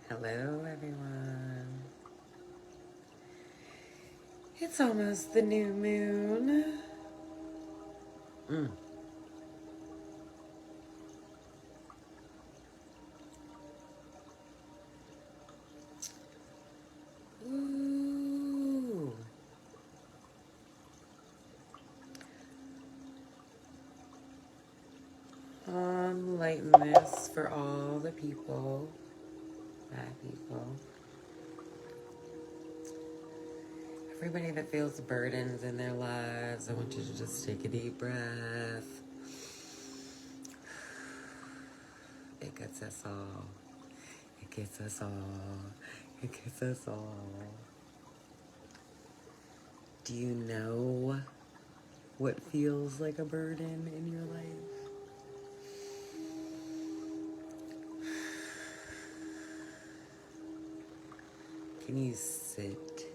Hello, everyone. It's almost the new moon. Mm. Ooh. Lighten this for all the people, bad people, everybody that feels burdens in their lives. I want you to just take a deep breath. It gets us all. It gets us all. It gets us all. Do you know what feels like a burden in your life? Can you sit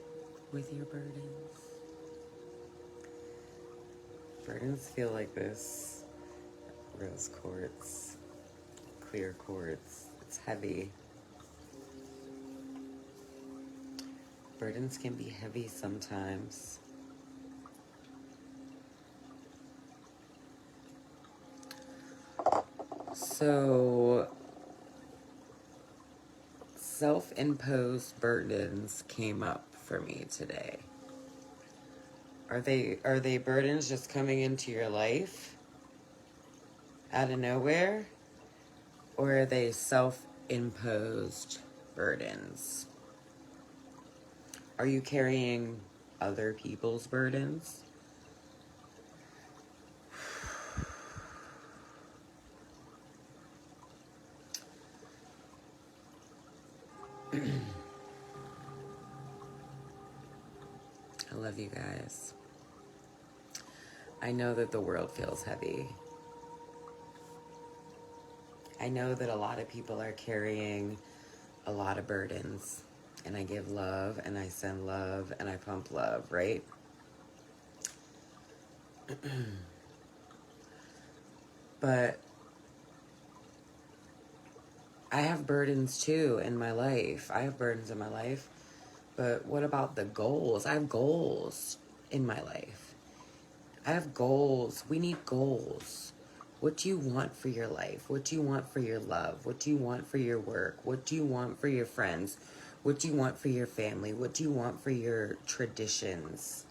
with your burdens? Burdens feel like this rose quartz, clear quartz. It's heavy. Burdens can be heavy sometimes. So, self-imposed burdens came up for me today. Are they burdens just coming into your life out of nowhere? Or are they self-imposed burdens? Are you carrying other people's burdens? I love you guys. I know that the world feels heavy. I know that a lot of people are carrying a lot of burdens. And I give love, and I send love, and I pump love, right? But I have burdens too in my life. I have burdens in my life. But what about the goals? I have goals in my life. I have goals. We need goals. What do you want for your life? What do you want for your love? What do you want for your work? What do you want for your friends? What do you want for your family? What do you want for your traditions?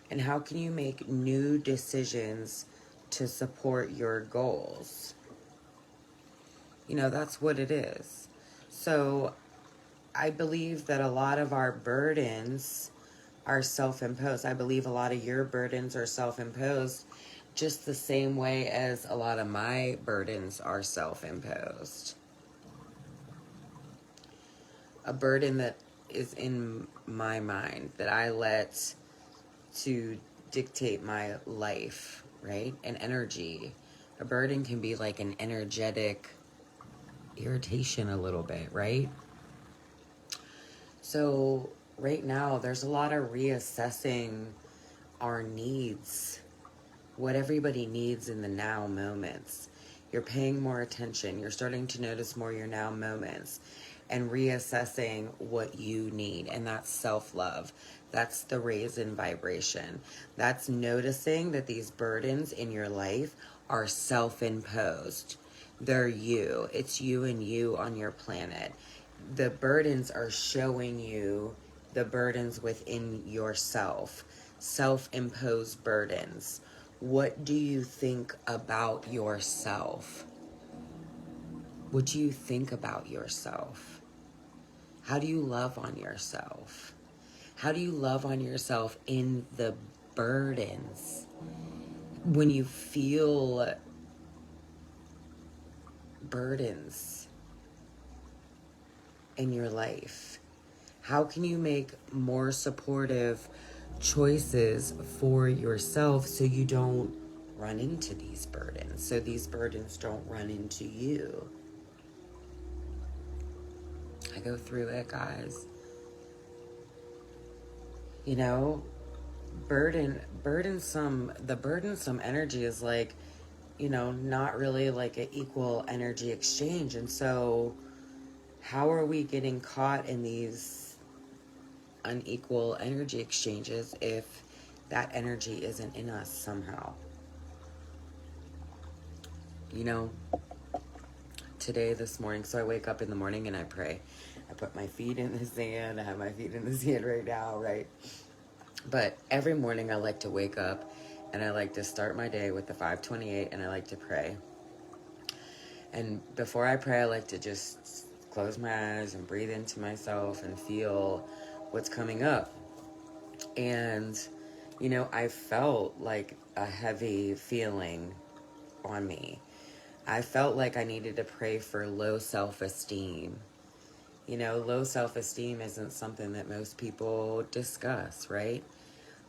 And how can you make new decisions to support your goals? You know, that's what it is. So I believe that a lot of our burdens are self-imposed. I believe a lot of your burdens are self-imposed, just the same way as a lot of my burdens are self-imposed. A burden that is in my mind that I let to dictate my life, right? An energy. A burden can be like an energetic irritation a little bit, right? So right now there's a lot of reassessing our needs, what everybody needs in the now moments. You're paying more attention. You're starting to notice more your now moments and reassessing what you need. And that's self-love. That's the raise in vibration. That's noticing that these burdens in your life are self-imposed. They're you. It's you and you on your planet. The burdens are showing you the burdens within yourself. Self-imposed burdens. What do you think about yourself? What do you think about yourself? How do you love on yourself? How do you love on yourself in the burdens? When you feel burdens in your life, how can you make more supportive choices for yourself so you don't run into these burdens, so these burdens don't run into you? I go through it, guys. You know, the burdensome energy is like, you know, not really like an equal energy exchange. And so How are we getting caught in these unequal energy exchanges if that energy isn't in us somehow? You know, this morning, so I wake up in the morning and I pray. I put my feet in the sand. I have my feet in the sand right now, right? But every morning I like to wake up and I like to start my day with the 528 and I like to pray. And before I pray, I like to just close my eyes and breathe into myself and feel what's coming up. And, I felt like a heavy feeling on me. I felt like I needed to pray for low self-esteem. Low self-esteem isn't something that most people discuss, right?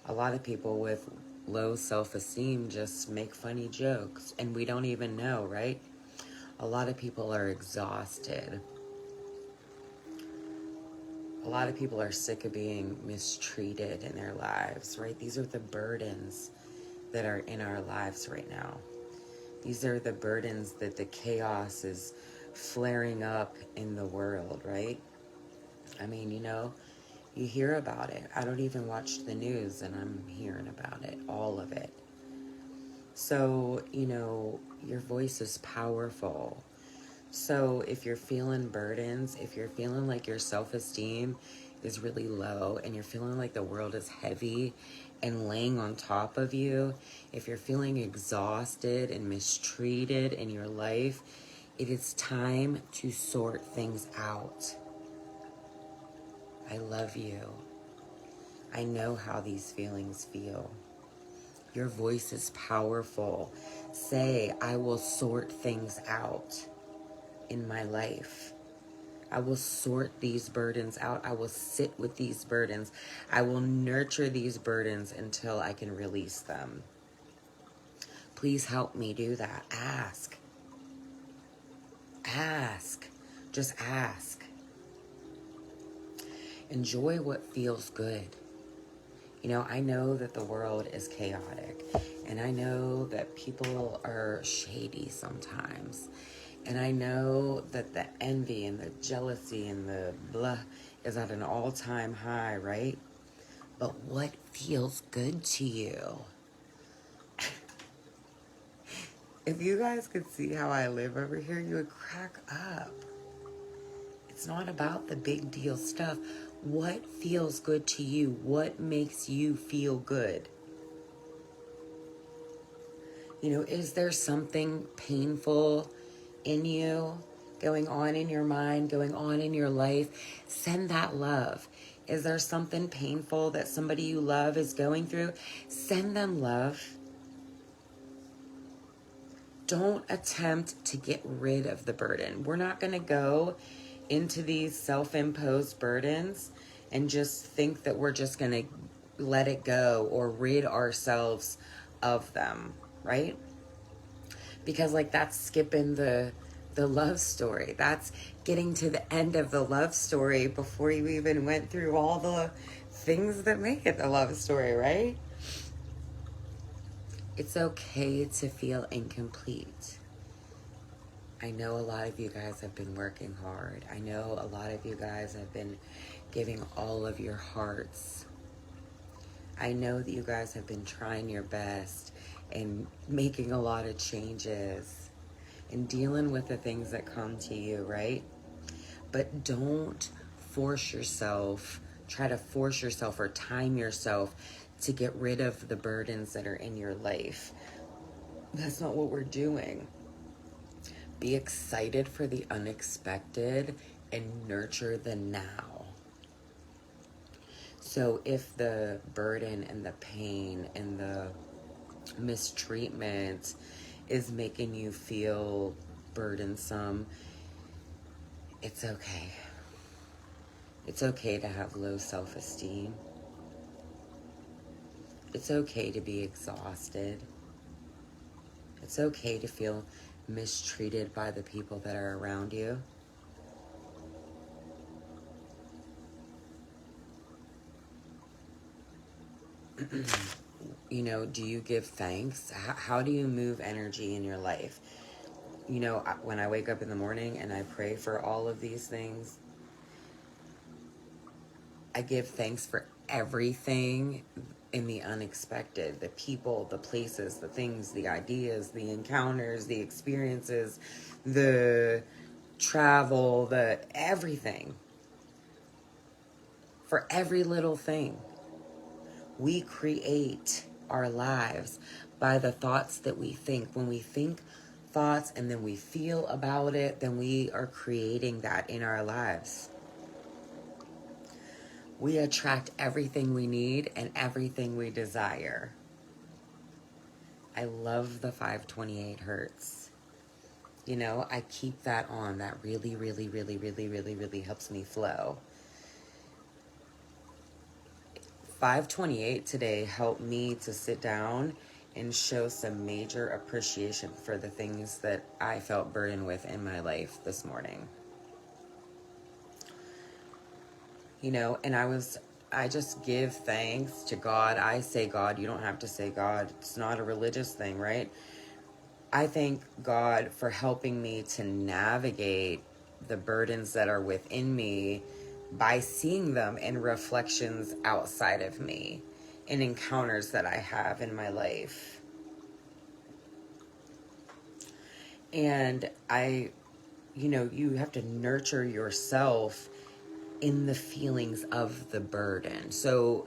A lot of people with low self-esteem just make funny jokes, and we don't even know, right? A lot of people are exhausted. A lot of people are sick of being mistreated in their lives, right? These are the burdens that are in our lives right now. These are the burdens that the chaos is flaring up in the world, right? I mean, you hear about it. I don't even watch the news and I'm hearing about it, all of it. So, your voice is powerful. So if you're feeling burdens, if you're feeling like your self-esteem is really low and you're feeling like the world is heavy and laying on top of you, if you're feeling exhausted and mistreated in your life, it is time to sort things out. I love you. I know how these feelings feel. Your voice is powerful. Say, I will sort things out in my life. I will sort these burdens out. I will sit with these burdens. I will nurture these burdens until I can release them. Please help me do that. Ask. Ask. Just ask. Enjoy what feels good. I know that the world is chaotic, and I know that people are shady sometimes. And I know that the envy and the jealousy and the blah is at an all-time high, right? But what feels good to you? If you guys could see how I live over here, you would crack up. It's not about the big deal stuff. What feels good to you? What makes you feel good? Is there something painful in you, going on in your mind, going on in your life? Send that love. Is there something painful that somebody you love is going through? Send them love. Don't attempt to get rid of the burden. We're not going to go into these self-imposed burdens and just think that we're just going to let it go or rid ourselves of them, right? Because that's skipping the love story. That's getting to the end of the love story before you even went through all the things that make it the love story, right? It's okay to feel incomplete. I know a lot of you guys have been working hard. I know a lot of you guys have been giving all of your hearts. I know that you guys have been trying your best and making a lot of changes and dealing with the things that come to you, right? But don't try to force yourself or time yourself to get rid of the burdens that are in your life. That's not what we're doing. Be excited for the unexpected and nurture the now. So if the burden and the pain and the mistreatment is making you feel burdensome, it's okay. It's okay to have low self-esteem. It's okay to be exhausted. It's okay to feel mistreated by the people that are around you. Do you give thanks? How do you move energy in your life? when I wake up in the morning and I pray for all of these things, I give thanks for everything in the unexpected, the people, the places, the things, the ideas, the encounters, the experiences, the travel, the everything. For every little thing. We create our lives by the thoughts that we think. When we think thoughts and then we feel about it, then we are creating that in our lives. We attract everything we need and everything we desire. I love the 528 hertz. I keep that on. That really, really, really, really, really, really helps me flow. 528 today helped me to sit down and show some major appreciation for the things that I felt burdened with in my life this morning. And I just give thanks to God. I say God. You don't have to say God. It's not a religious thing, right? I thank God for helping me to navigate the burdens that are within me by seeing them in reflections outside of me, in encounters that I have in my life. And you have to nurture yourself in the feelings of the burden. So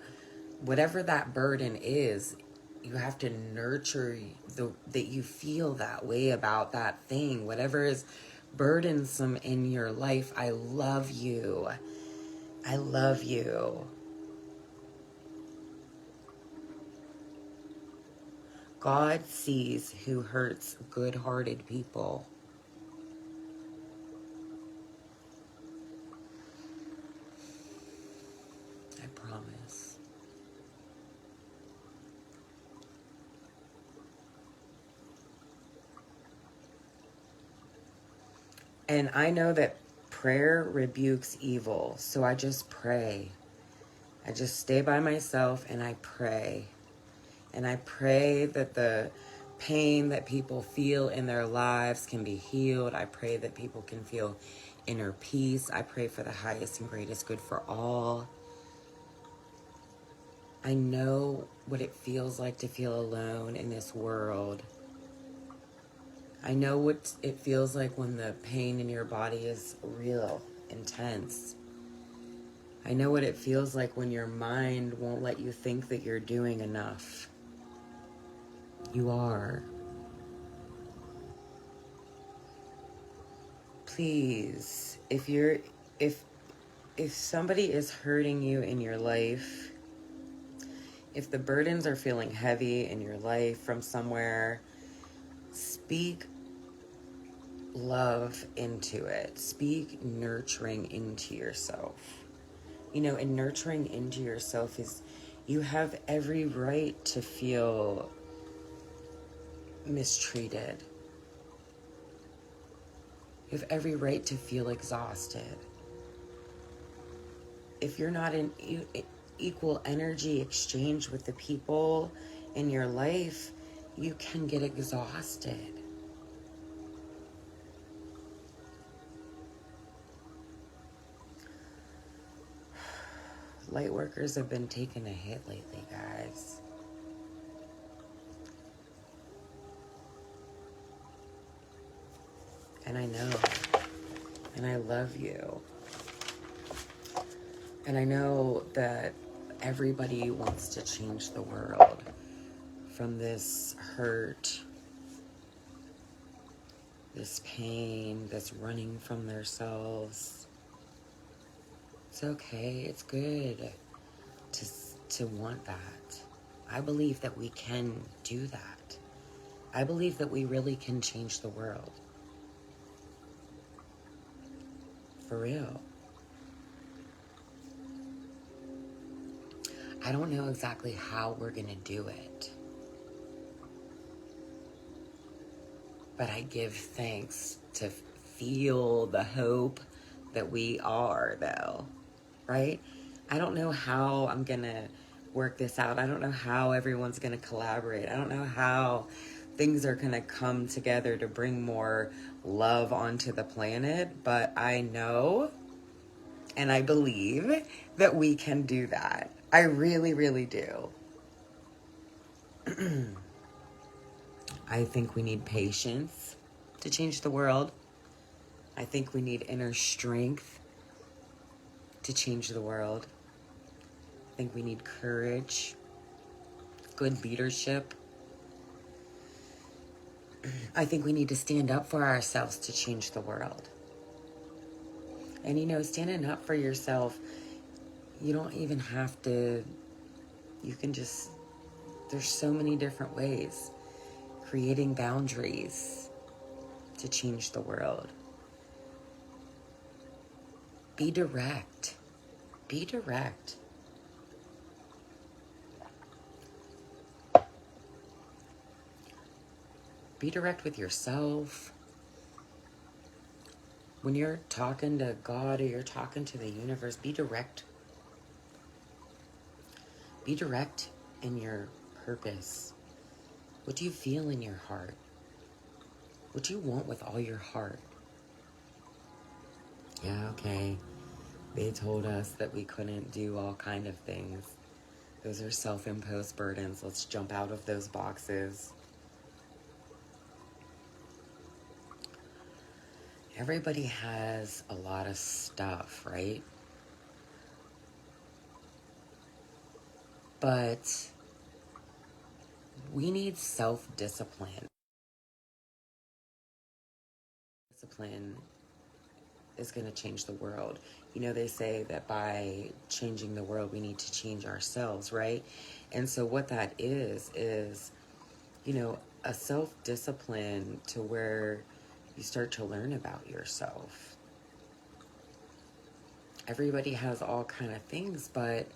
whatever that burden is, you have to nurture that you feel that way about that thing. Whatever is burdensome in your life, I love you. I love you. God sees who hurts good-hearted people. I promise. And I know that prayer rebukes evil, so I just pray. I just stay by myself and I pray. And I pray that the pain that people feel in their lives can be healed. I pray that people can feel inner peace. I pray for the highest and greatest good for all. I know what it feels like to feel alone in this world. I know what it feels like when the pain in your body is real, intense. I know what it feels like when your mind won't let you think that you're doing enough. You are. Please, if somebody is hurting you in your life, if the burdens are feeling heavy in your life from somewhere, speak love into it. Speak nurturing into yourself. And nurturing into yourself is, you have every right to feel mistreated. You have every right to feel exhausted. If you're not in equal energy exchange with the people in your life, you can get exhausted. Light workers have been taking a hit lately, guys. And I know. And I love you. And I know that everybody wants to change the world from this hurt, this pain, this running from themselves. It's okay. It's good to want that. I believe that we can do that. I believe that we really can change the world. For real. I don't know exactly how we're going to do it. But I give thanks to feel the hope that we are, though. Right? I don't know how I'm going to work this out. I don't know how everyone's going to collaborate. I don't know how things are going to come together to bring more love onto the planet. But I know and I believe that we can do that. I really, really do. I think we need patience to change the world. I think we need inner strength to change the world. I think we need courage, good leadership. I think we need to stand up for ourselves to change the world. And you know, standing up for yourself, you don't even have to, you can just, there's so many different ways. Creating boundaries to change the world. Be direct. Be direct. Be direct with yourself. When you're talking to God or you're talking to the universe, be direct. Be direct in your purpose. What do you feel in your heart? What do you want with all your heart? Yeah, okay. They told us that we couldn't do all kind of things. Those are self-imposed burdens. Let's jump out of those boxes. Everybody has a lot of stuff, right? But we need self-discipline. Discipline is going to change the world. You know, they say that by changing the world, we need to change ourselves, right? And so what that is, you know, a self-discipline to where you start to learn about yourself. Everybody has all kind of things, but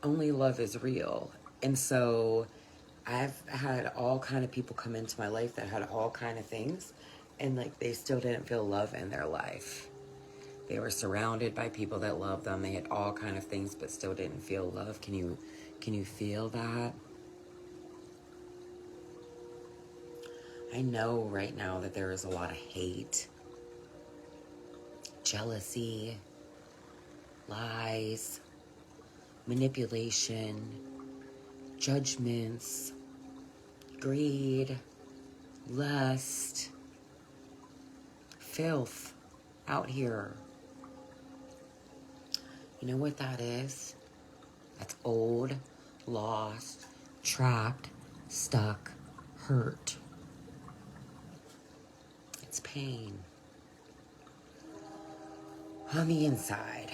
only love is real. And so I've had all kind of people come into my life that had all kind of things, and like they still didn't feel love in their life. They were surrounded by people that loved them. They had all kind of things, but still didn't feel love. Can you feel that? I know right now that there is a lot of hate, jealousy, lies, manipulation, judgments, greed, lust, filth out here. You know what that is? That's old, lost, trapped, stuck, hurt. It's pain on the inside.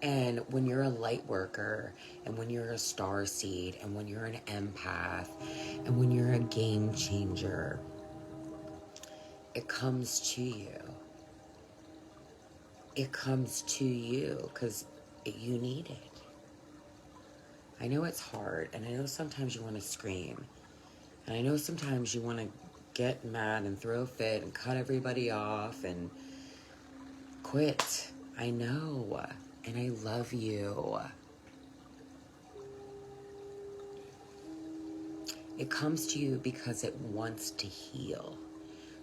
And when you're a light worker, and when you're a star seed, and when you're an empath, and when you're a game changer, it comes to you. It comes to you because you need it. I know it's hard, and I know sometimes you want to scream, and I know sometimes you want to get mad and throw a fit and cut everybody off and quit. I know. And I love you. It comes to you because it wants to heal.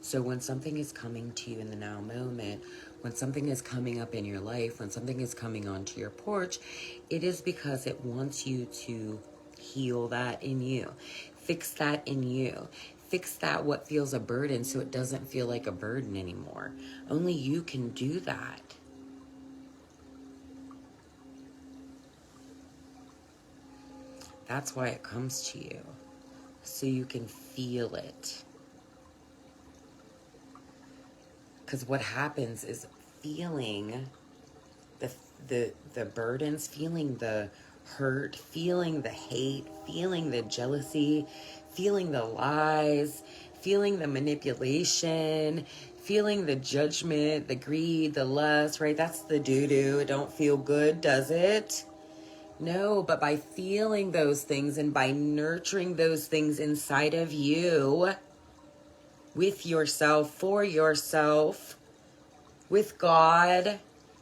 So when something is coming to you in the now moment, when something is coming up in your life, when something is coming onto your porch, it is because it wants you to heal that in you. Fix that in you. Fix that what feels a burden so it doesn't feel like a burden anymore. Only you can do that. That's why it comes to you, so you can feel it. Because what happens is feeling the burdens, feeling the hurt, feeling the hate, feeling the jealousy, feeling the lies, feeling the manipulation, feeling the judgment, the greed, the lust, right? That's the doo-doo. It don't feel good, does it? No, but by feeling those things and by nurturing those things inside of you, with yourself, for yourself, with God,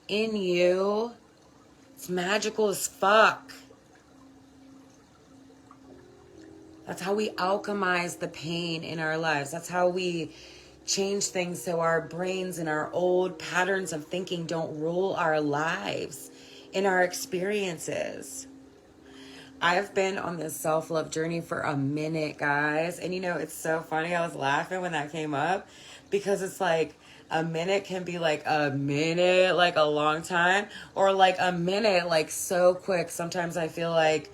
in you, it's magical as fuck. That's how we alchemize the pain in our lives. That's how we change things so our brains and our old patterns of thinking don't rule our lives in our experiences. I've been on this self-love journey for a minute, guys. And you know, it's so funny. I was laughing when that came up because it's like a minute can be like a minute, like a long time, or like a minute, like so quick. Sometimes I feel like,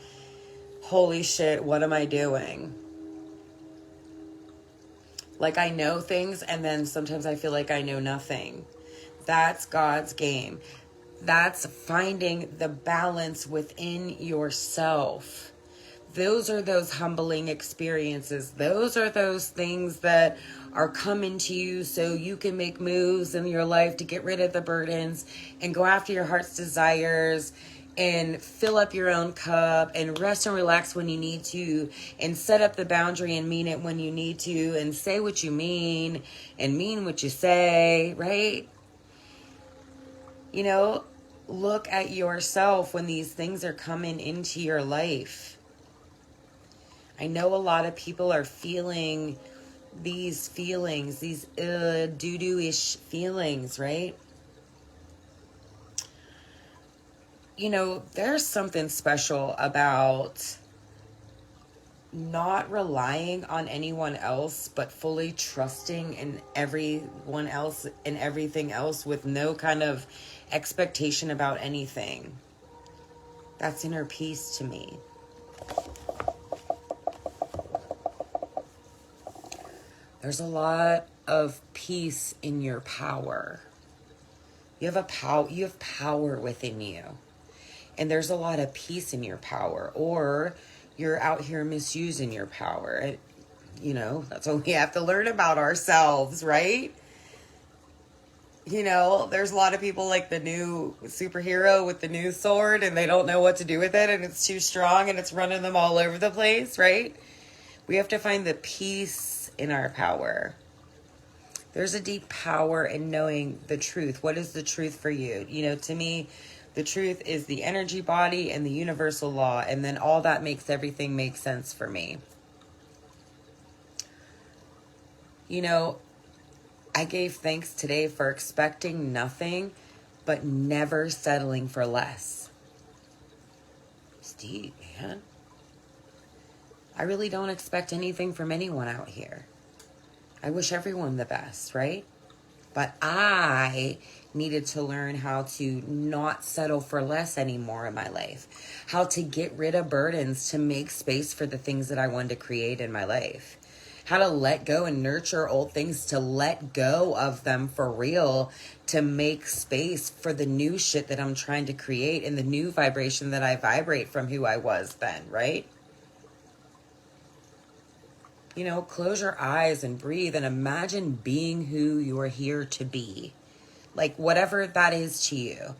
holy shit, what am I doing? Like I know things, and then sometimes I feel like I know nothing. That's God's game. That's finding the balance within yourself. Those are those humbling experiences. Those are those things that are coming to you so you can make moves in your life to get rid of the burdens and go after your heart's desires and fill up your own cup and rest and relax when you need to and set up the boundary and mean it when you need to and say what you mean and mean what you say, right? You know, look at yourself when these things are coming into your life. I know a lot of people are feeling these feelings, these doo-doo-ish feelings, right? You know, there's something special about not relying on anyone else, but fully trusting in everyone else and everything else with no kind of expectation about anything. That's inner peace to me. There's a lot of peace in your power. You have power within you. And there's a lot of peace in your power, or you're out here misusing your power. You know, that's what we have to learn about ourselves, right? You know, there's a lot of people like the new superhero with the new sword and they don't know what to do with it and it's too strong and it's running them all over the place, right? We have to find the peace in our power. There's a deep power in knowing the truth. What is the truth for you? You know, to me, the truth is the energy body and the universal law, and then all that makes everything make sense for me. You know, I gave thanks today for expecting nothing, but never settling for less. It's deep, man. I really don't expect anything from anyone out here. I wish everyone the best, right? But I needed to learn how to not settle for less anymore in my life. How to get rid of burdens to make space for the things that I wanted to create in my life. How to let go and nurture old things, to let go of them for real, to make space for the new shit that I'm trying to create and the new vibration that I vibrate from who I was then, right? You know, close your eyes and breathe and imagine being who you're here to be. Like whatever that is to you.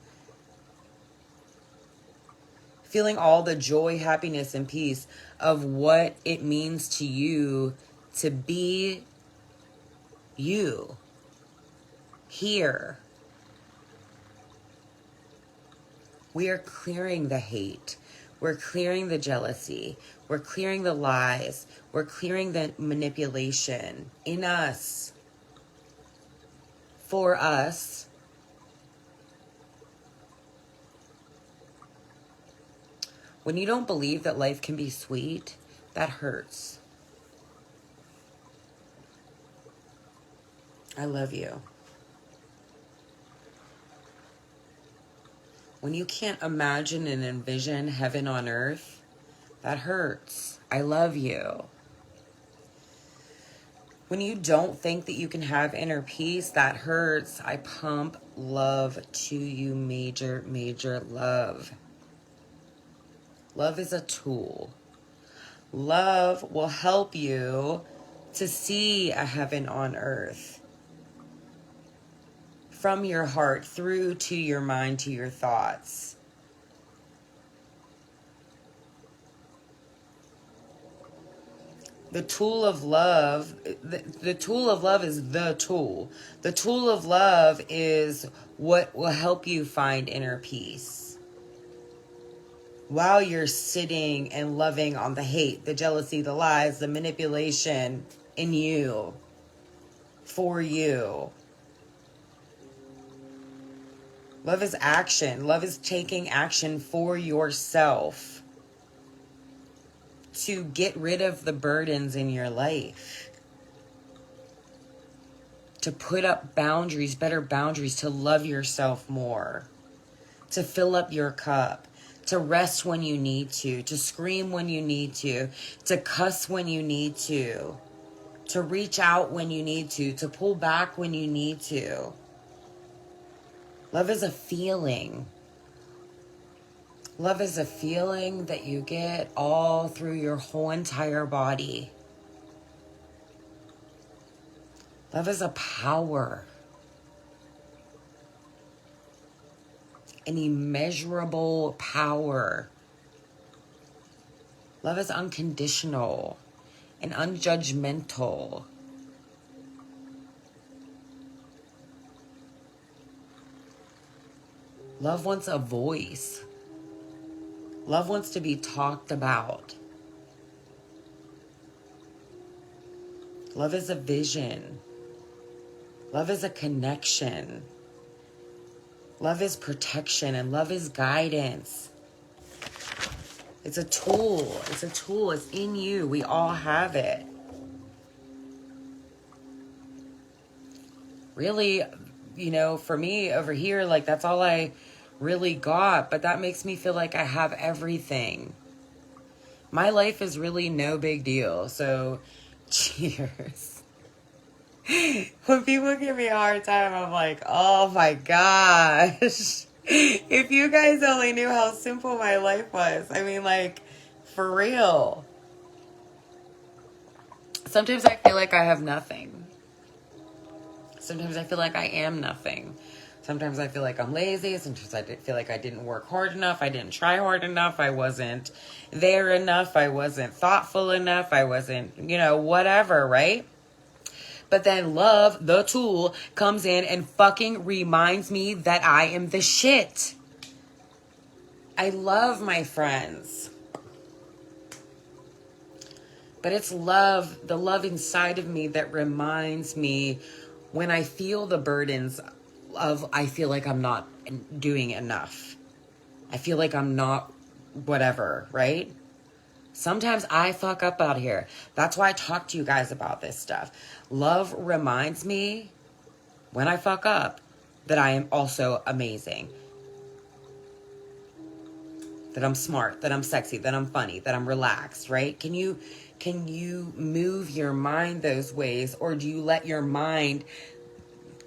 Feeling all the joy, happiness, and peace of what it means to you to be you. Here. We are clearing the hate. We're clearing the jealousy. We're clearing the lies. We're clearing the manipulation in us. For us. When you don't believe that life can be sweet, that hurts. I love you. When you can't imagine and envision heaven on earth, that hurts. I love you. When you don't think that you can have inner peace, that hurts. I pump love to you, major, major love. Love is a tool. Love will help you to see a heaven on earth. From your heart through to your mind, to your thoughts. The tool of love, the tool of love is the tool. The tool of love is what will help you find inner peace. while you're sitting and loving on the hate, the jealousy, the lies, the manipulation in you, for you. Love is action. Love is taking action for yourself to get rid of the burdens in your life. To put up boundaries, better boundaries, to love yourself more. To fill up your cup. To rest when you need to scream when you need to cuss when you need to reach out when you need to pull back when you need to. Love is a feeling. Love is a feeling that you get all through your whole entire body. Love is a power. An immeasurable power. Love is unconditional and unjudgmental. Love wants a voice. Love wants to be talked about. Love is a vision. Love is a connection. Love is protection, and love is guidance. It's a tool. It's a tool. It's in you. We all have it. Really, for me over here, like, that's all I really got, but that makes me feel like I have everything. My life is really no big deal, so cheers. When people give me a hard time, I'm like, oh my gosh. If you guys only knew how simple my life was. I mean, like, for real. Sometimes I feel like I have nothing. Sometimes I feel like I am nothing. Sometimes I feel like I'm lazy. Sometimes I feel like I didn't work hard enough. I didn't try hard enough. I wasn't there enough. I wasn't thoughtful enough. I wasn't, whatever, right? But then love, the tool, comes in and fucking reminds me that I am the shit. I love my friends. But it's love, the love inside of me that reminds me when I feel the burdens of, I feel like I'm not doing enough. I feel like I'm not whatever, right? Sometimes I fuck up out here. That's why I talk to you guys about this stuff. Love reminds me when I fuck up that I am also amazing. That I'm smart, that I'm sexy, that I'm funny, that I'm relaxed, right? Can you move your mind those ways, or do you let your mind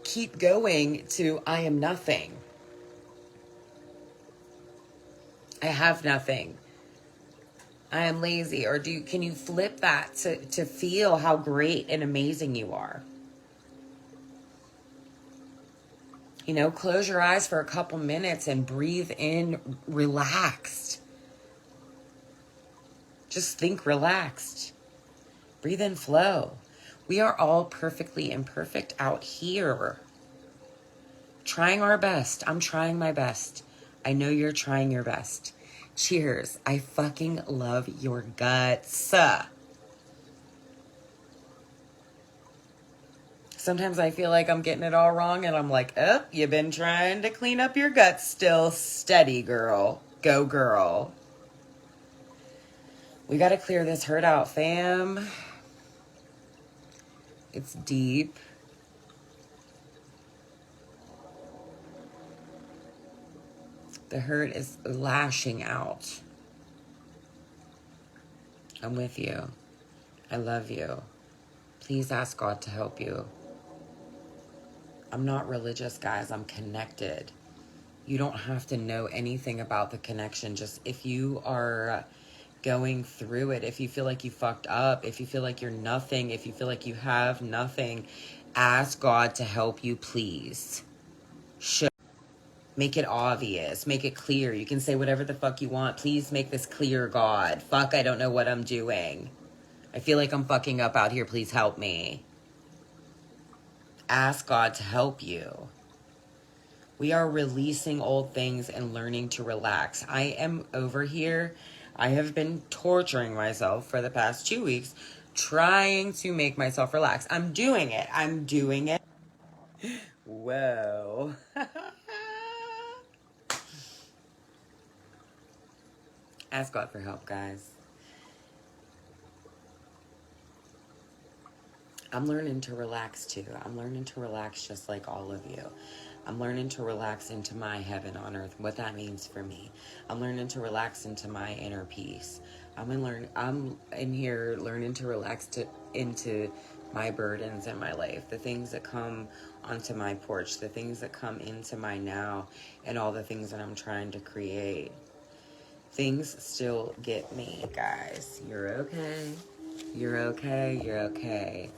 keep going to I am nothing? I have nothing. I am lazy. Or can you flip that to feel how great and amazing you are? Close your eyes for a couple minutes and breathe in relaxed. Just think relaxed. Breathe in flow. We are all perfectly imperfect out here. Trying our best. I'm trying my best. I know you're trying your best. Cheers. I fucking love your guts. Sometimes I feel like I'm getting it all wrong and I'm like, oh, you've been trying to clean up your guts still. Steady, girl. Go, girl. We got to clear this hurt out, fam. It's deep. The hurt is lashing out. I'm with you. I love you. Please ask God to help you. I'm not religious, guys. I'm connected. You don't have to know anything about the connection. Just if you are going through it, if you feel like you fucked up, if you feel like you're nothing, if you feel like you have nothing, ask God to help you, please. Make it obvious. Make it clear. You can say whatever the fuck you want. Please make this clear, God. Fuck, I don't know what I'm doing. I feel like I'm fucking up out here. Please help me. Ask God to help you. We are releasing old things and learning to relax. I am over here. I have been torturing myself for the past 2 weeks trying to make myself relax. I'm doing it. I'm doing it. Whoa. Ask God for help, guys. I'm learning to relax too. I'm learning to relax just like all of you. I'm learning to relax into my heaven on earth, what that means for me. I'm learning to relax into my inner peace. I'm in here learning to relax into my burdens in my life, the things that come onto my porch, the things that come into my now, and all the things that I'm trying to create. Things still get me, guys. You're okay. You're okay. You're okay.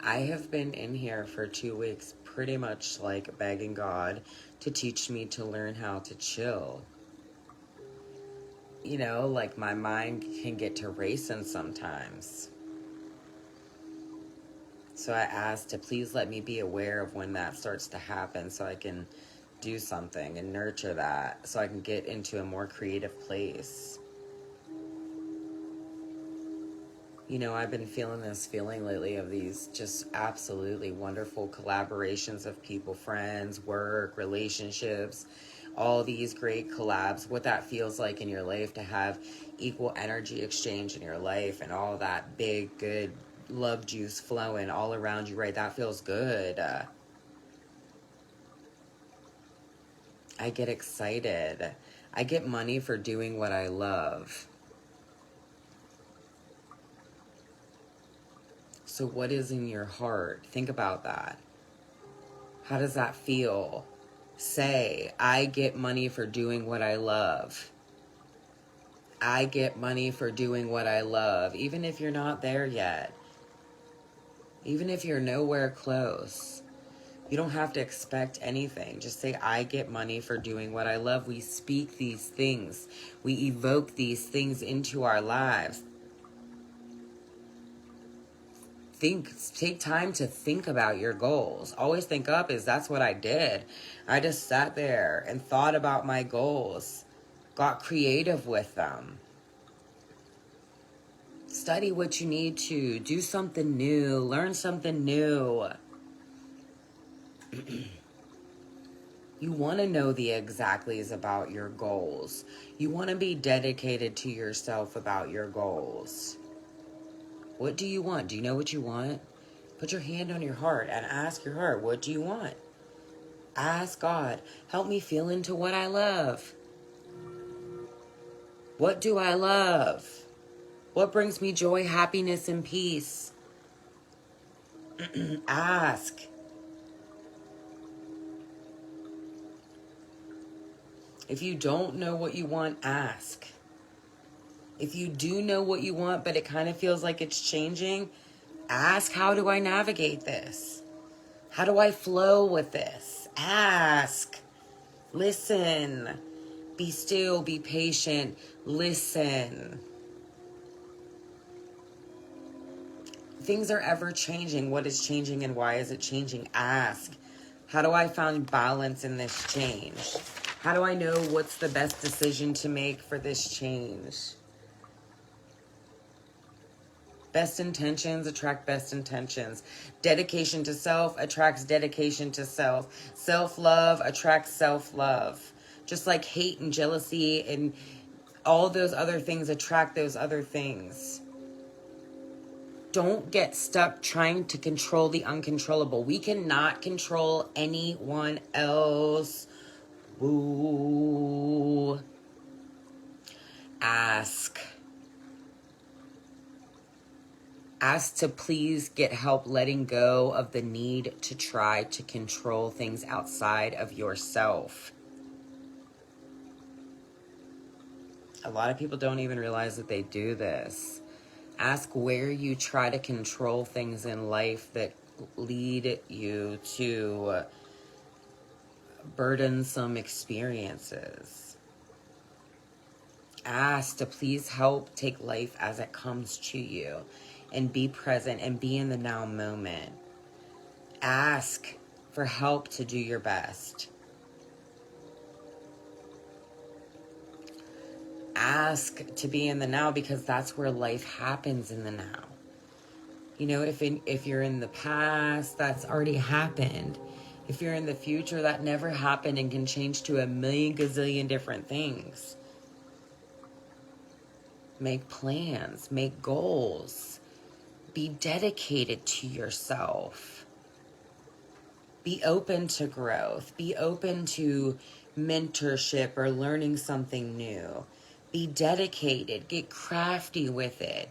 I have been in here for 2 weeks pretty much like begging God to teach me to learn how to chill. You know, like my mind can get to racing sometimes. So I asked to please let me be aware of when that starts to happen so I can do something and nurture that so I can get into a more creative place. You know, I've been feeling this feeling lately of these just absolutely wonderful collaborations of people, friends, work, relationships, all these great collabs, what that feels like in your life to have equal energy exchange in your life and all that big, good love juice flowing all around you, right? That feels good. I get excited. I get money for doing what I love. So what is in your heart? Think about that. How does that feel? Say, I get money for doing what I love. I get money for doing what I love. Even if you're not there yet. Even if you're nowhere close. You don't have to expect anything. Just say, I get money for doing what I love. We speak these things. We evoke these things into our lives. Take time to think about your goals. Always think up is that's what I did. I just sat there and thought about my goals, got creative with them. Study what you need to, do something new, learn something new. You want to know the exactlies about your goals. You want to be dedicated to yourself about your goals. What do you want? Do you know what you want? Put your hand on your heart and ask your heart, what do you want? Ask God, help me feel into what I love. What do I love? What brings me joy, happiness, and peace? Ask. If you don't know what you want, ask. If you do know what you want, but it kind of feels like it's changing, ask, how do I navigate this? How do I flow with this? Ask. Listen. Be still, be patient, listen. Things are ever changing. What is changing and why is it changing? Ask. How do I find balance in this change? How do I know what's the best decision to make for this change? Best intentions attract best intentions. Dedication to self attracts dedication to self. Self-love attracts self-love. Just like hate and jealousy and all those other things attract those other things. Don't get stuck trying to control the uncontrollable. We cannot control anyone else. Ooh. Ask. Ask to please get help letting go of the need to try to control things outside of yourself. A lot of people don't even realize that they do this. Ask where you try to control things in life that lead you to burdensome experiences. Ask to please help take life as it comes to you and be present and be in the now moment. Ask for help to do your best. Ask to be in the now, because that's where life happens, in the now. You know, if you're in the past, that's already happened. If you're in the future, that never happened and can change to a million gazillion different things. Make plans, make goals, be dedicated to yourself. Be open to growth, be open to mentorship or learning something new. Be dedicated, get crafty with it,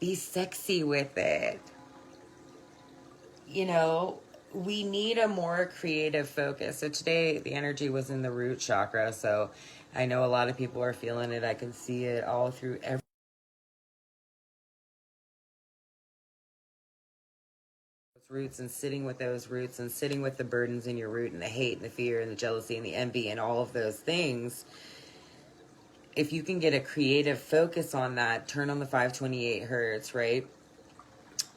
be sexy with it. You know, we need a more creative focus. So today the energy was in the root chakra, so I know a lot of people are feeling it. I can see it all through every roots, and sitting with those roots, and sitting with the burdens in your root, and the hate and the fear and the jealousy and the envy and all of those things. If you can get a creative focus on that, turn on the 528 hertz, right?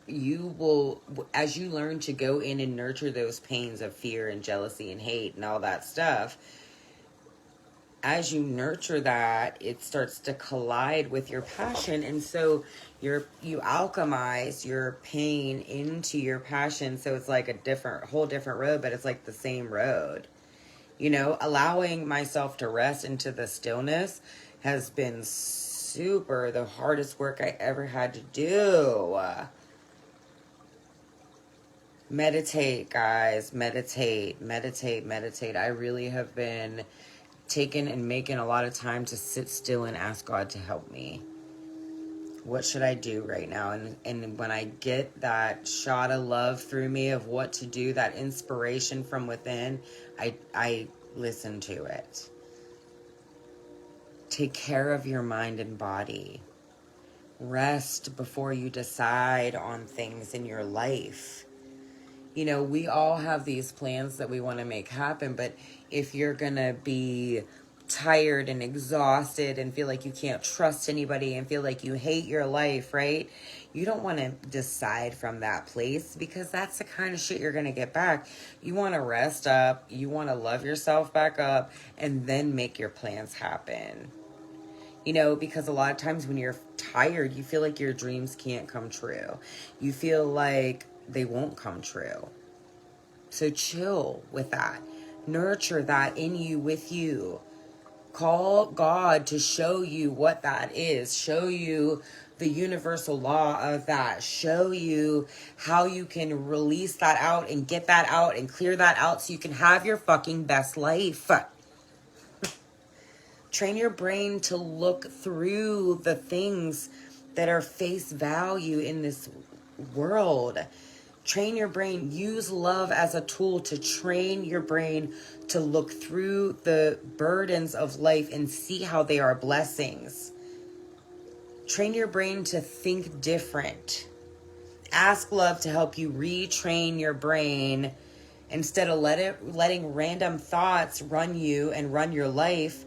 You will, as you learn to go in and nurture those pains of fear and jealousy and hate and all that stuff, as you nurture that, it starts to collide with your passion. And so you alchemize your pain into your passion. So it's like a whole different road, but it's like the same road. You know, allowing myself to rest into the stillness has been the hardest work I ever had to do. Meditate, guys. Meditate. I really have been taking and making a lot of time to sit still and ask God to help me. What should I do right now? And when I get that shot of love through me of what to do, that inspiration from within, I listen to it. Take care of your mind and body. Rest before you decide on things in your life. You know, we all have these plans that we want to make happen, but if you're going to be tired and exhausted and feel like you can't trust anybody and feel like you hate your life, right? You don't want to decide from that place, because that's the kind of shit you're going to get back. You want to rest up, you want to love yourself back up, and then make your plans happen. You know, because a lot of times when you're tired, you feel like your dreams can't come true. You feel like they won't come true. So chill with that. Nurture that in you, with you. Call God to show you what that is. Show you the universal law of that. Show you how you can release that out and get that out and clear that out so you can have your fucking best life. Train your brain to look through the things that are face value in this world. Train your brain. Use love as a tool to train your brain to look through the burdens of life and see how they are blessings. Train your brain to think different. Ask love to help you retrain your brain instead of letting random thoughts run you and run your life.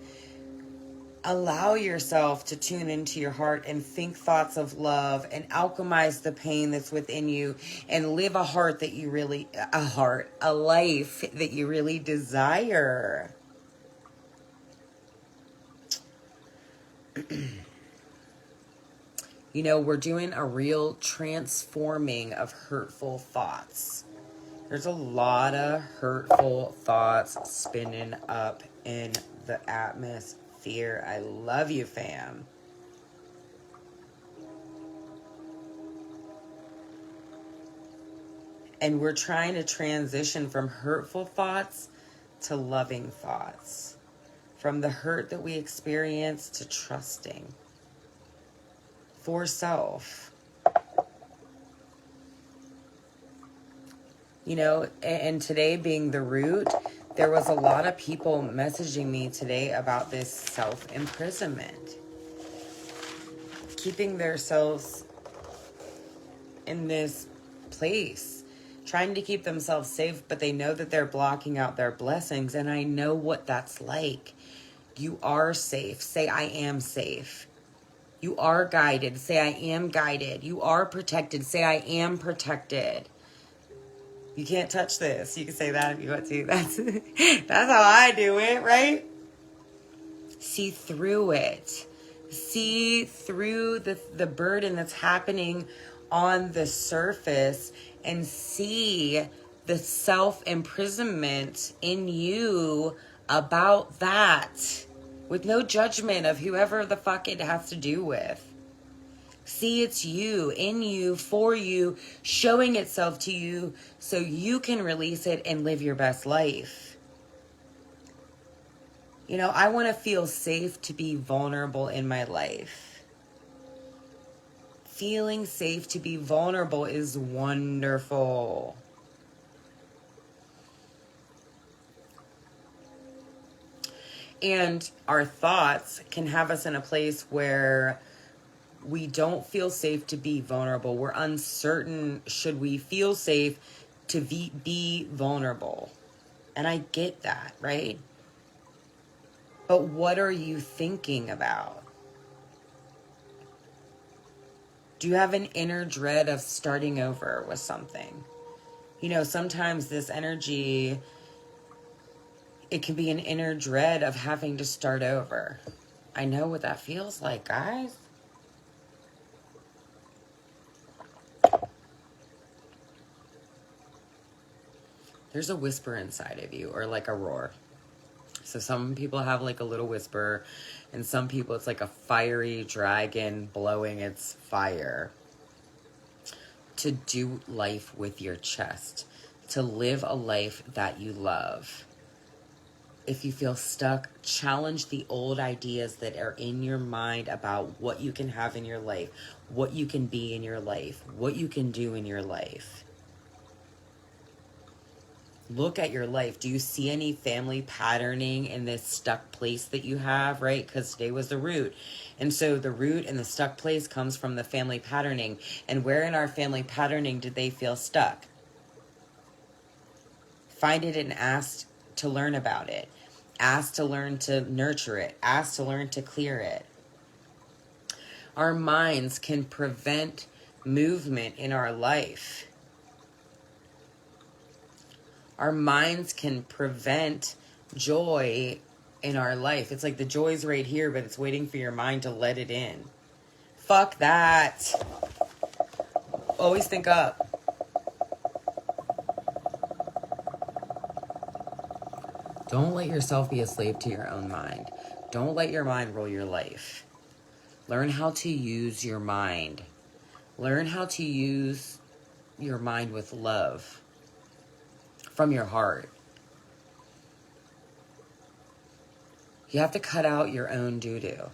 Allow yourself to tune into your heart and think thoughts of love and alchemize the pain that's within you and live a life that you really desire. You know, we're doing a real transforming of hurtful thoughts. There's a lot of hurtful thoughts spinning up in the atmosphere. I love you, fam. And we're trying to transition from hurtful thoughts to loving thoughts. From the hurt that we experience to trusting. For self. You know, and today being the root, there was a lot of people messaging me today about this self-imprisonment. Keeping themselves in this place. Trying to keep themselves safe, but they know that they're blocking out their blessings. And I know what that's like. You are safe. Say, I am safe. You are guided. Say, I am guided. You are protected. Say, I am protected. You can't touch this. You can say that if you want to. That's how I do it, right? See through it. See through the burden that's happening on the surface and see the self-imprisonment in you about that with no judgment of whoever the fuck it has to do with. See it's you, in you, for you, showing itself to you so you can release it and live your best life. You know, I want to feel safe to be vulnerable in my life. Feeling safe to be vulnerable is wonderful. And our thoughts can have us in a place where we don't feel safe to be vulnerable. We're uncertain, should we feel safe to be vulnerable? And I get that, right? But what are you thinking about? Do you have an inner dread of starting over with something? You know, sometimes this energy, it can be an inner dread of having to start over. I know what that feels like, guys. There's a whisper inside of you, or like a roar. So some people have like a little whisper, and some people it's like a fiery dragon blowing its fire. To do life with your chest, to live a life that you love. If you feel stuck, challenge the old ideas that are in your mind about what you can have in your life, what you can be in your life, what you can do in your life. Look at your life. Do you see any family patterning in this stuck place that you have, right? Because today was the root. And so the root and the stuck place comes from the family patterning. And where in our family patterning did they feel stuck? Find it and ask to learn about it. Ask to learn to nurture it. Ask to learn to clear it. Our minds can prevent movement in our life. Our minds can prevent joy in our life. It's like the joy's right here, but it's waiting for your mind to let it in. Fuck that. Always think up. Don't let yourself be a slave to your own mind. Don't let your mind rule your life. Learn how to use your mind. Learn how to use your mind with love. From your heart. You have to cut out your own doo-doo.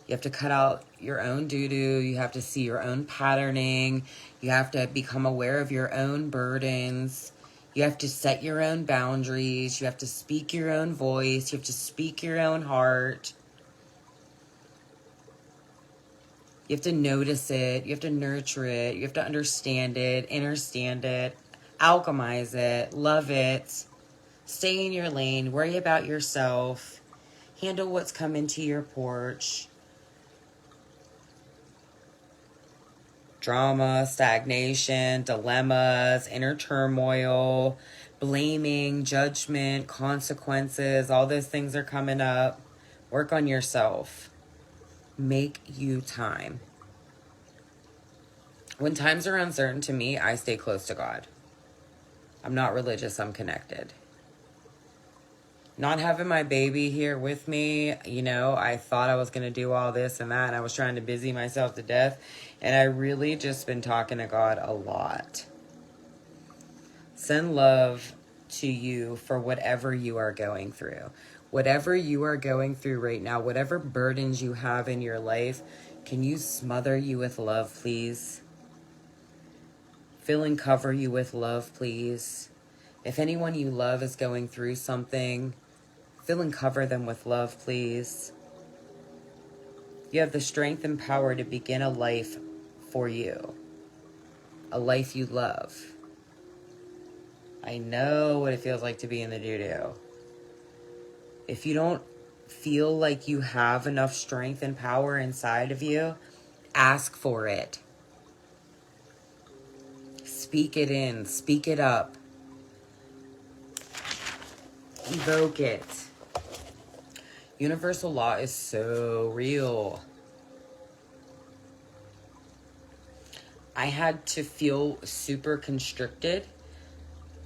You have to cut out your own doo-doo. You have to see your own patterning. You have to become aware of your own burdens. You have to set your own boundaries. You have to speak your own voice. You have to speak your own heart. You have to notice it. You have to nurture it. You have to understand it, understand it. Alchemize it, love it, stay in your lane, worry about yourself, handle what's coming to your porch. Drama, stagnation, dilemmas, inner turmoil, blaming, judgment, consequences, all those things are coming up. Work on yourself. Make you time. When times are uncertain to me, I stay close to God. I'm not religious, I'm connected. Not having my baby here with me, you know, I thought I was going to do all this and that, and I was trying to busy myself to death, and I really just been talking to God a lot. Send love to you for whatever you are going through. Whatever you are going through right now, whatever burdens you have in your life, can you smother you with love, please? Fill and cover you with love, please. If anyone you love is going through something, fill and cover them with love, please. You have the strength and power to begin a life for you. A life you love. I know what it feels like to be in the doo-doo. If you don't feel like you have enough strength and power inside of you, ask for it. Speak it in. Speak it up. Evoke it. Universal law is so real. I had to feel super constricted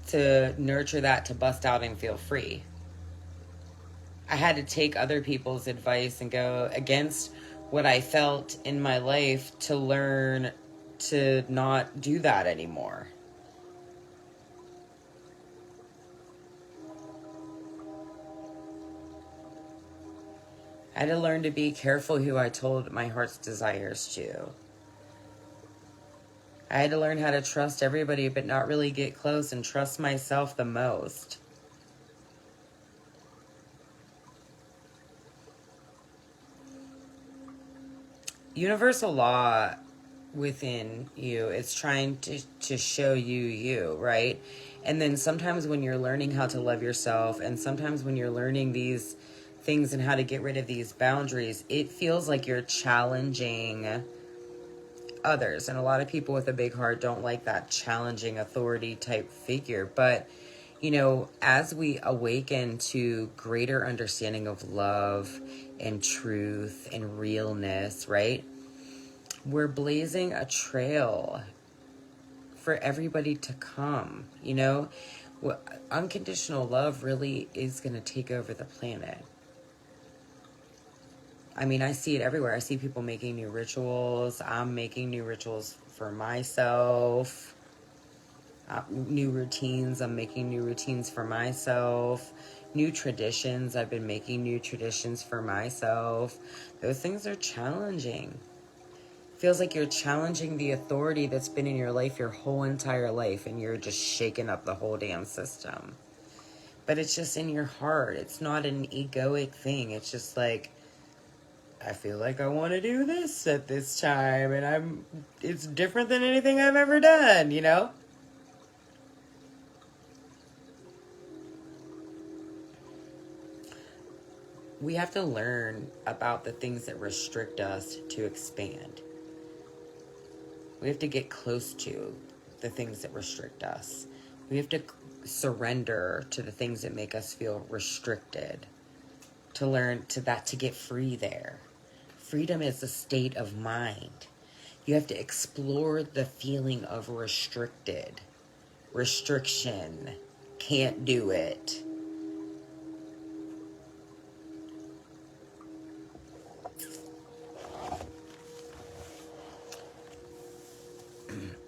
to nurture that, to bust out and feel free. I had to take other people's advice and go against what I felt in my life to learn to not do that anymore. I had to learn to be careful who I told my heart's desires to. I had to learn how to trust everybody but not really get close and trust myself the most. Universal law within you, it's trying to show you, right? And then sometimes when you're learning how to love yourself, and sometimes when you're learning these things and how to get rid of these boundaries, it feels like you're challenging others. And a lot of people with a big heart don't like that challenging authority type figure. But, you know, as we awaken to greater understanding of love and truth and realness, right? We're blazing a trail for everybody to come, you know? Unconditional love really is going to take over the planet. I mean, I see it everywhere. I see people making new rituals. I'm making new rituals for myself. New routines. I'm making new routines for myself. New traditions. I've been making new traditions for myself. Those things are challenging. Feels like you're challenging the authority that's been in your life your whole entire life, and you're just shaking up the whole damn system. But it's just in your heart. It's not an egoic thing. It's just like, I feel like I want to do this at this time, and it's different than anything I've ever done, you know? We have to learn about the things that restrict us to expand. We have to get close to the things that restrict us. We have to surrender to the things that make us feel restricted, to learn to that, to get free there. Freedom is a state of mind. You have to explore the feeling of restricted, restriction, can't do it.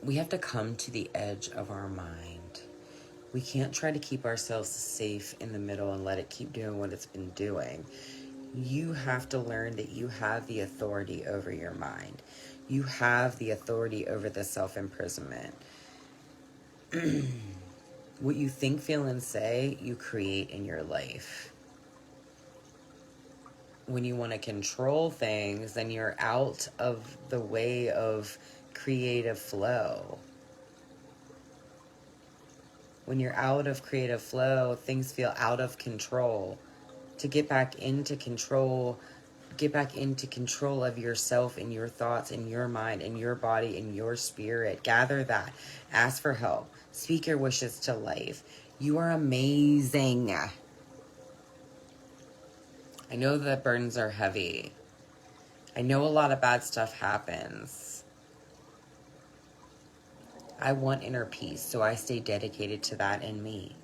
We have to come to the edge of our mind. We can't try to keep ourselves safe in the middle and let it keep doing what it's been doing. You have to learn that you have the authority over your mind. You have the authority over the self-imprisonment. What you think, feel, and say, you create in your life. When you want to control things, then you're out of the way of creative flow. When you're out of creative flow, things feel out of control. To get back into control, get back into control of yourself and your thoughts and your mind and your body and your spirit. Gather that. Ask for help. Speak your wishes to life. You are amazing. I know that burdens are heavy. I know a lot of bad stuff happens. I want inner peace, so I stay dedicated to that in me.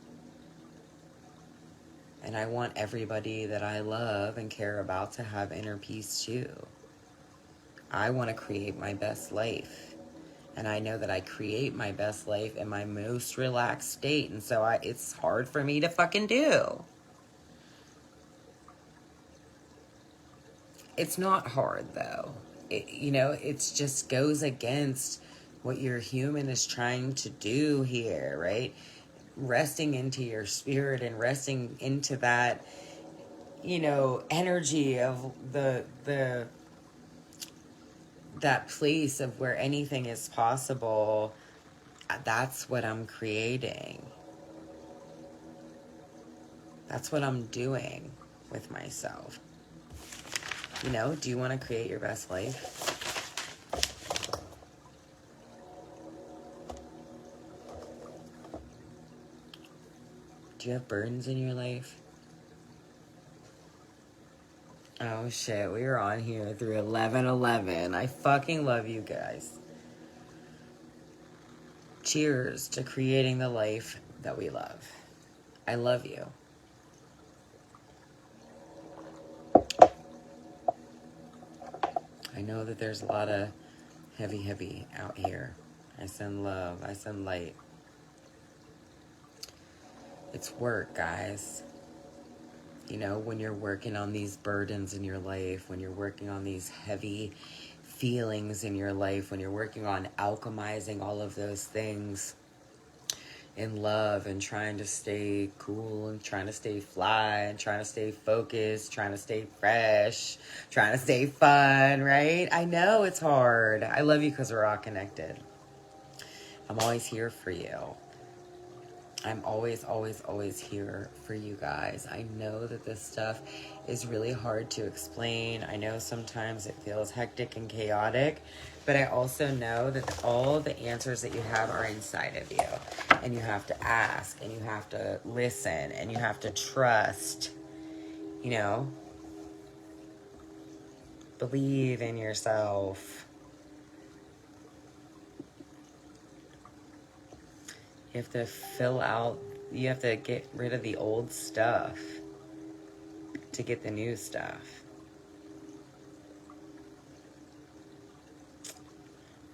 And I want everybody that I love and care about to have inner peace too. I want to create my best life. And I know that I create my best life in my most relaxed state. And so it's hard for me to fucking do. It's not hard though. It just goes against what your human is trying to do here, right? Resting into your spirit and resting into that, energy of that place of where anything is possible. That's what I'm creating. That's what I'm doing with myself. Do you want to create your best life? Do you have burdens in your life? Oh shit, we were on here through 11:11. I fucking love you guys. Cheers to creating the life that we love. I love you. I know that there's a lot of heavy out here. I send love. I send light. It's work, guys. You know, when you're working on these burdens in your life, when you're working on these heavy feelings in your life, when you're working on alchemizing all of those things in love and trying to stay cool and trying to stay fly and trying to stay focused, trying to stay fresh, trying to stay fun, right? I know it's hard. I love you because we're all connected. I'm always here for you. I'm always here for you guys. I know that this stuff is really hard to explain. I know sometimes it feels hectic and chaotic, but I also know that all the answers that you have are inside of you. And you have to ask, and you have to listen, and you have to trust, you know? Believe in yourself. You have to you have to get rid of the old stuff to get the new stuff.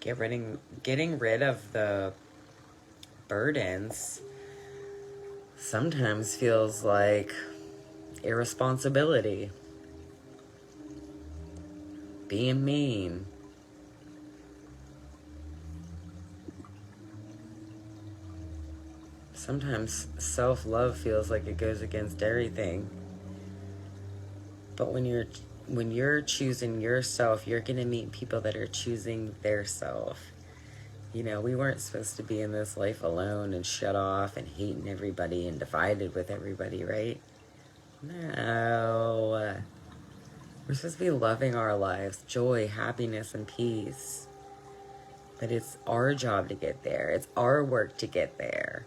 Getting rid of the burdens sometimes feels like irresponsibility, being mean. Sometimes self-love feels like it goes against everything. But when you're choosing yourself, you're going to meet people that are choosing their self. You know, we weren't supposed to be in this life alone and shut off and hating everybody and divided with everybody, right? No. We're supposed to be loving our lives, joy, happiness, and peace. But it's our job to get there. It's our work to get there.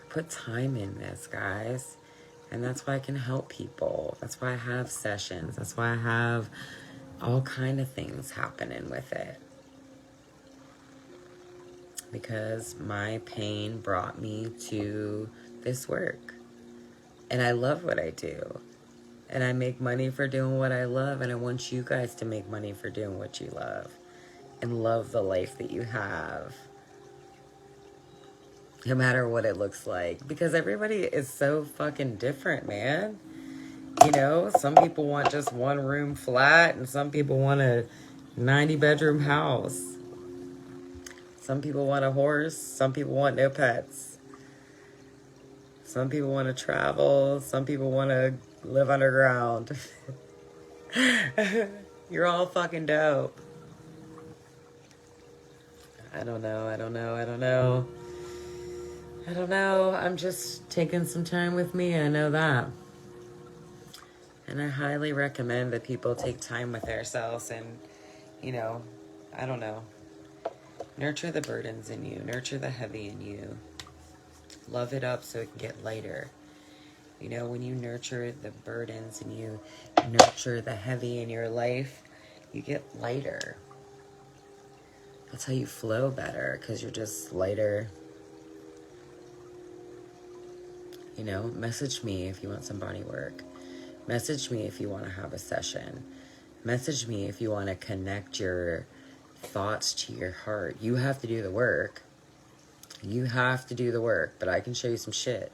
Put time in this, guys. And that's why I can help people. That's why I have sessions. That's why I have all kind of things happening with it. Because my pain brought me to this work. And I love what I do. And I make money for doing what I love. And I want you guys to make money for doing what you love. And love the life that you have. No matter what it looks like. Because everybody is so fucking different, man. You know, some people want just one room flat. And some people want a 90-bedroom house. Some people want a horse. Some people want no pets. Some people want to travel. Some people want to live underground. You're all fucking dope. I don't know. I'm just taking some time with me. I know that. And I highly recommend that people take time with themselves and, you know, I don't know. Nurture the burdens in you. Nurture the heavy in you. Love it up so it can get lighter. You know, when you nurture the burdens and you nurture the heavy in your life, you get lighter. That's how you flow better, because you're just lighter. You know, message me if you want some body work. Message me if you want to have a session. Message me if you want to connect your thoughts to your heart. You have to do the work. You have to do the work, but I can show you some shit.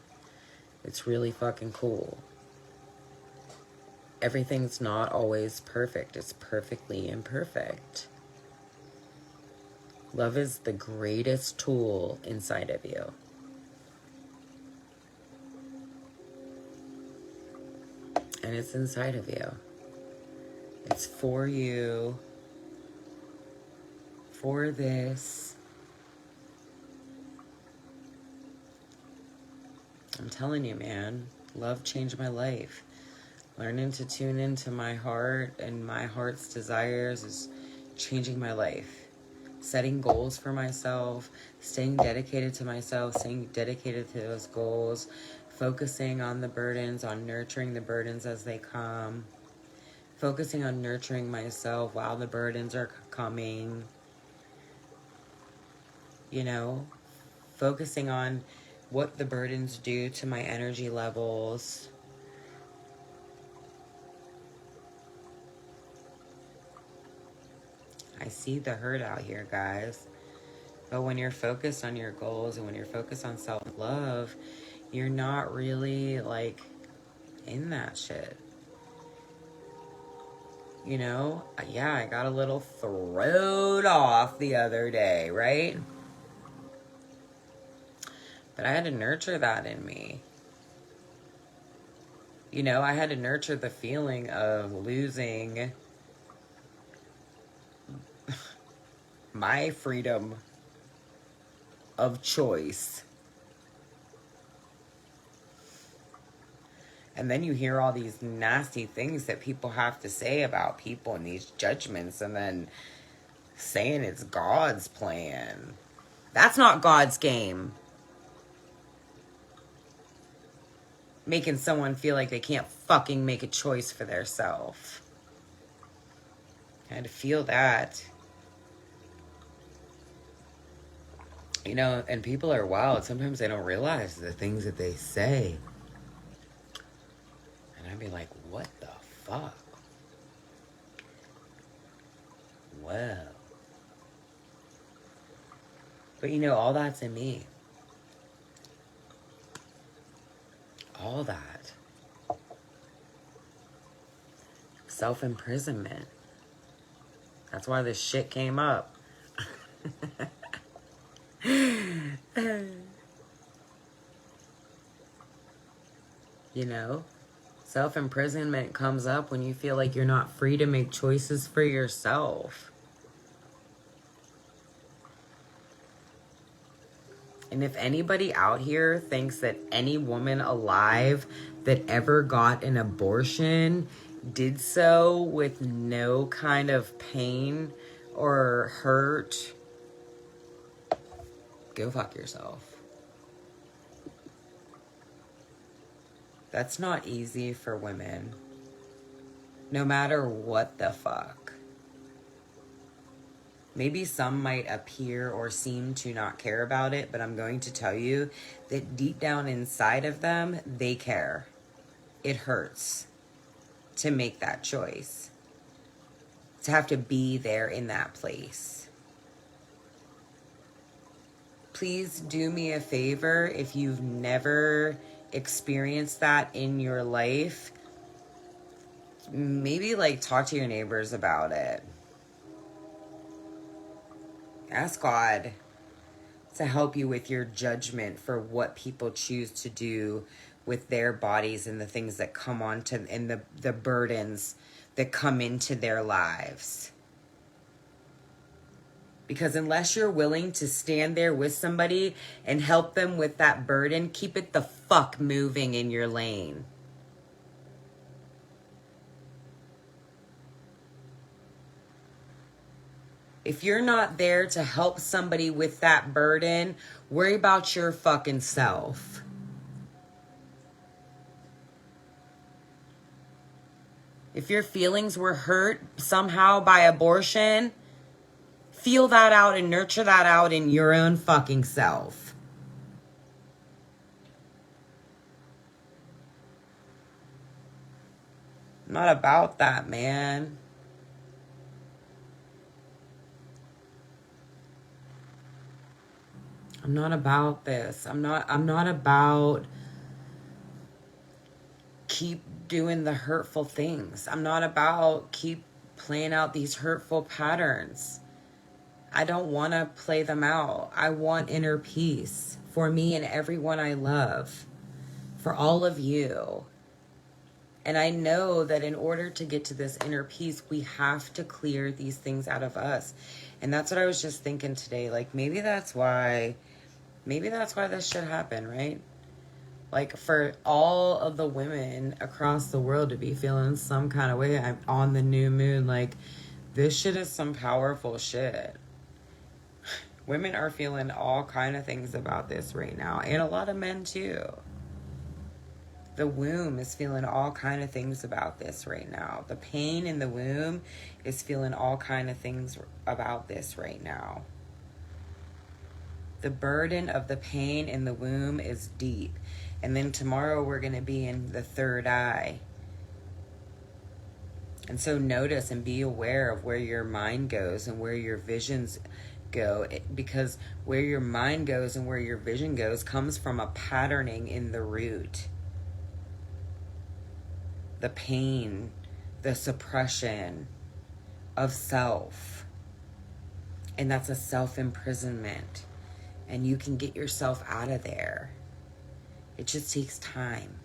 It's really fucking cool. Everything's not always perfect. It's perfectly imperfect. Love is the greatest tool inside of you. And it's inside of you. It's for you. For this. I'm telling you, man. Love changed my life. Learning to tune into my heart and my heart's desires is changing my life. setting goals for myself, staying dedicated to myself, staying dedicated to those goals, focusing on the burdens, on nurturing the burdens as they come, focusing on nurturing myself while the burdens are coming, you know, focusing on what the burdens do to my energy levels. I see the hurt out here, guys. But when you're focused on your goals and when you're focused on self-love, you're not really, like, in that shit. You know? Yeah, I got a little thrown off the other day, right? But I had to nurture that in me. You know, I had to nurture the feeling of losing my freedom of choice. And then you hear all these nasty things that people have to say about people and these judgments, and then saying it's God's plan. That's not God's game. Making someone feel like they can't fucking make a choice for themselves. I had to feel that. You know, and people are wild. Sometimes they don't realize the things that they say. And I'd be like, what the fuck? Well. But you know, all that's in me. All that. Self-imprisonment. That's why this shit came up. You know? Self-imprisonment comes up when you feel like you're not free to make choices for yourself. And if anybody out here thinks that any woman alive that ever got an abortion did so with no kind of pain or hurt, go fuck yourself. That's not easy for women. No matter what the fuck. Maybe some might appear or seem to not care about it, but I'm going to tell you that deep down inside of them, they care. It hurts to make that choice. To have to be there in that place. Please do me a favor if you've never experienced that in your life. Maybe like talk to your neighbors about it. Ask God to help you with your judgment for what people choose to do with their bodies and the things that come on to, and the burdens that come into their lives. Because unless you're willing to stand there with somebody and help them with that burden, keep it the fuck moving in your lane. If you're not there to help somebody with that burden, worry about your fucking self. If your feelings were hurt somehow by abortion, feel that out and nurture that out in your own fucking self. I'm not about that, man. I'm not about this. I'm not about keep doing the hurtful things. I'm not about keep playing out these hurtful patterns. I don't want to play them out. I want inner peace for me and everyone I love, for all of you. And I know that in order to get to this inner peace, we have to clear these things out of us. And that's what I was just thinking today. Like, maybe that's why this should happen, right? Like, for all of the women across the world to be feeling some kind of way on the new moon, like, this shit is some powerful shit. Women are feeling all kind of things about this right now, and a lot of men too. The womb is feeling all kind of things about this right now. The pain in the womb is feeling all kind of things about this right now. The burden of the pain in the womb is deep. And then tomorrow we're going to be in the third eye. And so notice and be aware of where your mind goes and where your visions go, because where your mind goes and where your vision goes comes from a patterning in the root. The pain, the suppression of self. And that's a self-imprisonment. And you can get yourself out of there. It just takes time.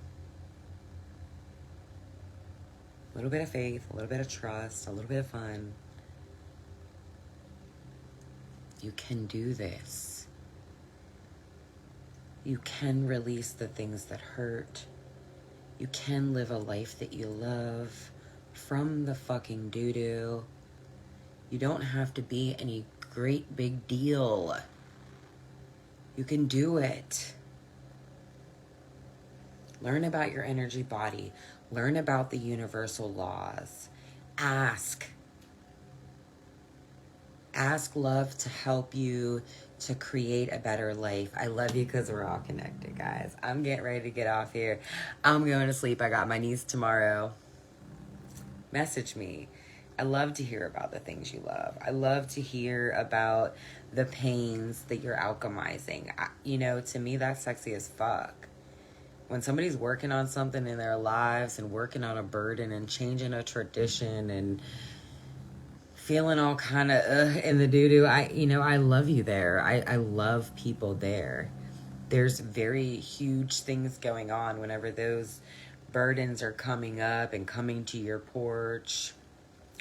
A little bit of faith, a little bit of trust, a little bit of fun. You can do this. You can release the things that hurt. You can live a life that you love from the fucking doo-doo. You don't have to be any great big deal. You can do it. Learn about your energy body. Learn about the universal laws. Ask. Ask love to help you to create a better life. I love you because we're all connected, guys. I'm getting ready to get off here. I'm going to sleep. I got my niece tomorrow. Message me. I love to hear about the things you love. I love to hear about the pains that you're alchemizing. To me, that's sexy as fuck. When somebody's working on something in their lives and working on a burden and changing a tradition and feeling all kind of in the doo-doo, I love you there. I love people there. There's very huge things going on whenever those burdens are coming up and coming to your porch.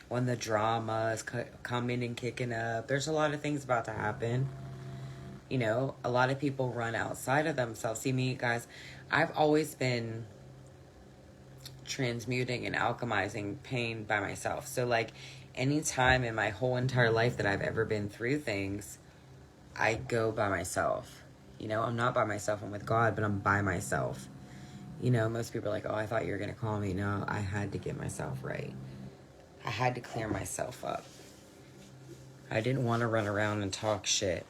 When the drama is coming and kicking up, there's a lot of things about to happen. A lot of people run outside of themselves. See me, guys, I've always been transmuting and alchemizing pain by myself. So, any time in my whole entire life that I've ever been through things, I go by myself. I'm not by myself, I'm with God, but I'm by myself. Most people are like, oh, I thought you were going to call me. No, I had to get myself right. I had to clear myself up. I didn't want to run around and talk shit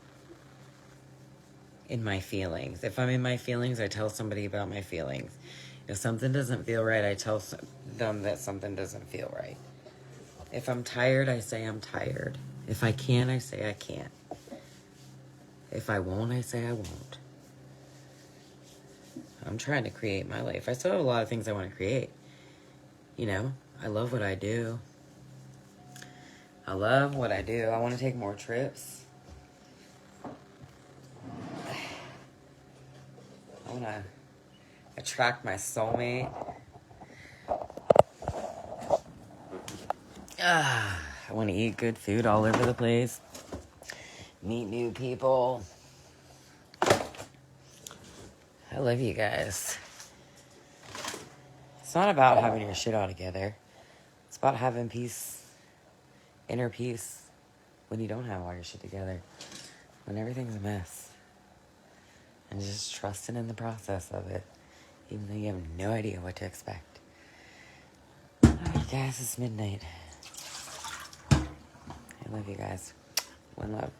in my feelings. If I'm in my feelings, I tell somebody about my feelings. If something doesn't feel right, I tell them that something doesn't feel right. If I'm tired, I say I'm tired. If I can, I say I can't. If I won't, I say I won't. I'm trying to create my life. I still have a lot of things I want to create. I love what I do. I love what I do. I want to take more trips. I want to attract my soulmate. I want to eat good food all over the place. Meet new people. I love you guys. It's not about having your shit all together. It's about having peace, inner peace, when you don't have all your shit together. When everything's a mess. And just trusting in the process of it, even though you have no idea what to expect. Alright, guys, it's midnight. I love you guys. One love.